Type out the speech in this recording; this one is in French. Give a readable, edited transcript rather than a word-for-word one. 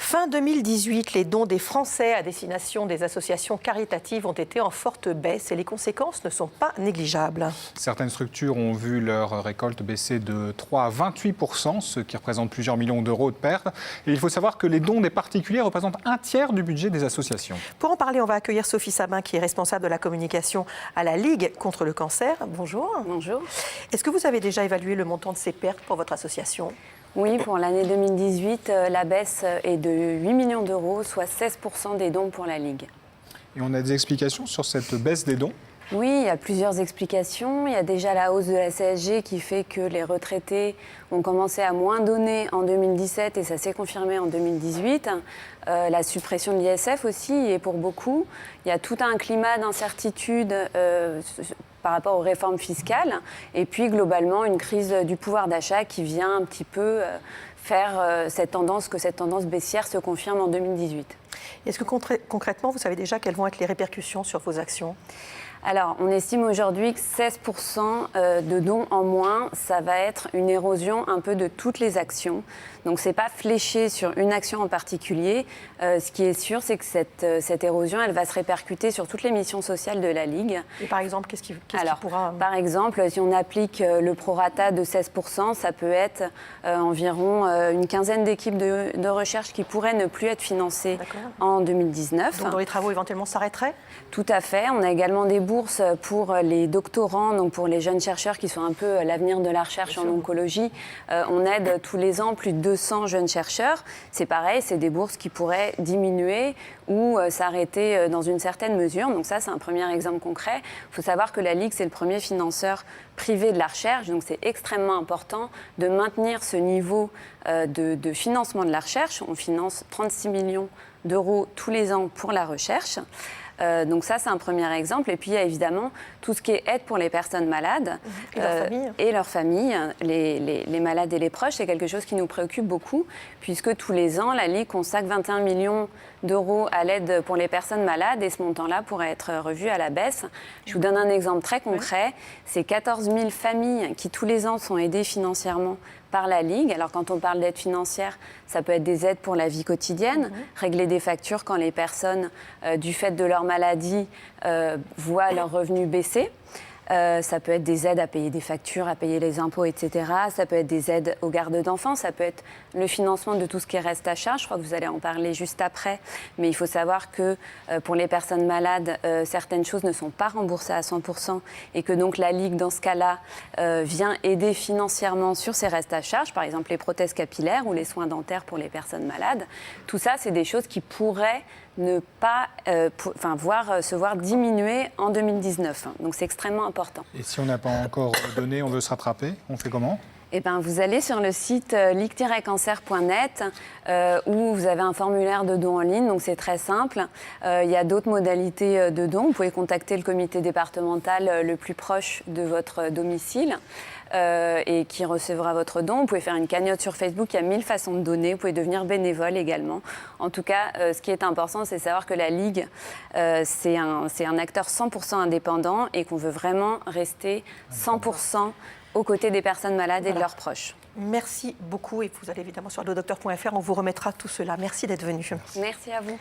Fin 2018, les dons des Français à destination des associations caritatives ont été en forte baisse et les conséquences ne sont pas négligeables. Certaines structures ont vu leur récolte baisser de 3 à 28%, ce qui représente plusieurs millions d'euros de pertes. Et il faut savoir que les dons des particuliers représentent un tiers du budget des associations. Pour en parler, on va accueillir Sophie Sabin, qui est responsable de la communication à la Ligue contre le cancer. Bonjour. Bonjour. Est-ce que vous avez déjà évalué le montant de ces pertes pour votre association ? Oui, pour l'année 2018, la baisse est de 8 millions d'euros, soit 16% des dons pour la Ligue. Et on a des explications sur cette baisse des dons ? Oui, il y a plusieurs explications. Il y a déjà la hausse de la CSG qui fait que les retraités ont commencé à moins donner en 2017 et ça s'est confirmé en 2018. La suppression de l'ISF aussi, et pour beaucoup. Il y a tout un climat d'incertitude par rapport aux réformes fiscales. Et puis globalement, une crise du pouvoir d'achat qui vient un petit peu faire que cette tendance baissière se confirme en 2018. Est-ce que concrètement, vous savez déjà quelles vont être les répercussions sur vos actions ? Alors, on estime aujourd'hui que 16% de dons en moins, ça va être une érosion un peu de toutes les actions. Donc, ce n'est pas fléché sur une action en particulier. Ce qui est sûr, c'est que cette érosion, elle va se répercuter sur toutes les missions sociales de la Ligue. Et par exemple, qu'est-ce qui pourra... Par exemple, si on applique le prorata de 16%, ça peut être environ une quinzaine d'équipes de recherche qui pourraient ne plus être financées en 2019. Donc, dont les travaux éventuellement s'arrêteraient ? Tout à fait. On a également des bourses pour les doctorants, donc pour les jeunes chercheurs qui sont un peu l'avenir de la recherche en oncologie. On aide tous les ans plus de 200 jeunes chercheurs. C'est pareil, c'est des bourses qui pourraient diminuer ou s'arrêter dans une certaine mesure. Donc ça, c'est un premier exemple concret. Il faut savoir que la Ligue, c'est le premier financeur privé de la recherche. Donc c'est extrêmement important de maintenir ce niveau de financement de la recherche. On finance 36 millions d'euros tous les ans pour la recherche. Donc ça, c'est un premier exemple. Et puis, il y a évidemment tout ce qui est aide pour les personnes malades et leurs familles. Les malades et les proches. C'est quelque chose qui nous préoccupe beaucoup, puisque tous les ans, la Ligue consacre 21 millions d'euros à l'aide pour les personnes malades et ce montant-là pourrait être revu à la baisse. Je vous donne un exemple très concret. C'est 14 000 familles qui, tous les ans, sont aidées financièrement par la Ligue. Alors, quand on parle d'aide financière, ça peut être des aides pour la vie quotidienne, régler des factures quand les personnes, du fait de leur maladie, voient leurs revenus baisser. Ça peut être des aides à payer des factures, à payer les impôts, etc. Ça peut être des aides aux gardes d'enfants. Ça peut être le financement de tout ce qui reste à charge. Je crois que vous allez en parler juste après. Mais il faut savoir que pour les personnes malades, certaines choses ne sont pas remboursées à 100% et que donc la Ligue, dans ce cas-là, vient aider financièrement sur ces restes à charge. Par exemple, les prothèses capillaires ou les soins dentaires pour les personnes malades. Tout ça, c'est des choses qui pourraient ne pas se voir diminuer en 2019. Donc c'est extrêmement important. Et si on n'a pas encore donné, on veut se rattraper, on fait comment ? Eh ben, vous allez sur le site ligue-cancer.net où vous avez un formulaire de don en ligne, donc c'est très simple. Il y a d'autres modalités de don. Vous pouvez contacter le comité départemental le plus proche de votre domicile et qui recevra votre don. Vous pouvez faire une cagnotte sur Facebook, il y a 1000 façons de donner. Vous pouvez devenir bénévole également. En tout cas, ce qui est important, c'est de savoir que la Ligue, c'est un acteur 100% indépendant et qu'on veut vraiment rester 100% aux côtés des personnes malades et de leurs proches. Merci beaucoup et vous allez évidemment sur ledocteur.fr, on vous remettra tout cela. Merci d'être venu. Merci à vous.